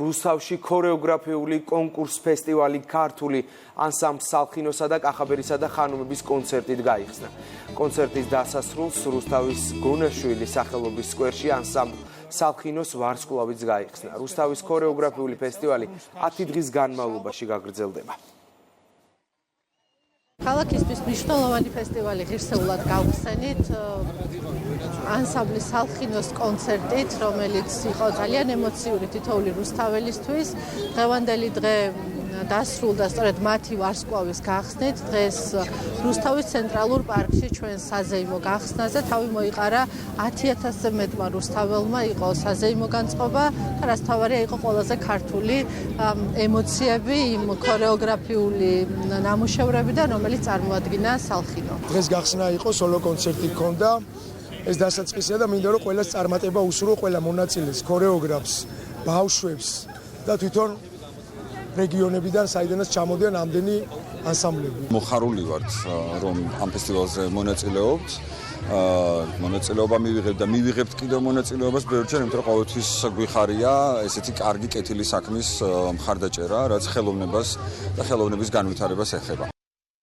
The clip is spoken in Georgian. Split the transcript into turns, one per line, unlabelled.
რუსთავში ქორეოგრაფიული კონკურს ფესტივალი ქართული ანსამბლ სალხინოსა და კახაბერისა და ხანუმების კონცერტით გაიხსნა. კონცერტის დასასრულს რუსთავის გონაშვილის სახელობის სკვერში ანსამბლ სალხინოს ვარსკვლავიც გაიხსნა. რუსთავის ქორეოგრაფიული ფესტივალი 10 დღის განმავლობაში გაგრძელდება.
ქალაქისთვის მნიშვნელოვანი ფესტივალი ღირსეულად გავხსენით ანსამბლი სალხინოს კონცერტით, რომელიც იყო ძალიან ემოციური თითოეული რუსთაველისთვის. დღევანდელი დღე დასრულდა სწორედ მათი ვარსკვლავის გახსნით. დღეს რუსთავის ცენტრალურ პარკში ჩვენ საზეიმო გახსნაზე თავი მოიყარა 10,000-ზე მეტმა რუსთაველმა, იყო საზეიმო განწყობა და რაც თავარია იყო ყველაზე ქართული ემოციები იმ ქორეოგრაფიული ნამუშევრებიდან, რომელიც წარმოადგინა სალხინო.
დღეს გახსნა იყო სოლო კონცერტი ჰქონდა. ეს დასაწყისია და მინდა რომ ყველას წარმატება უსურვო ყველა მონაწილეს, ქორეოგრაფს, ბავშვებს და თვითონ რეგიონებიდან საიდანაც ჩამოდიან ამდენი ანსამბლები.
მოხარული ვართ რომ ამ ფესტივალზე მონაწილეობთ. მონაწილეობა მივიღებთ და მივიღებთ კიდევ მონაწილეობას ბევრჯერ, იმიტომ რომ ყოველთვის გვიხარია ესეთი კარგი კეთილი საქმის მხარდაჭერა, რაც ხელოვნებას და ხელოვნების განვითარებას ეხება.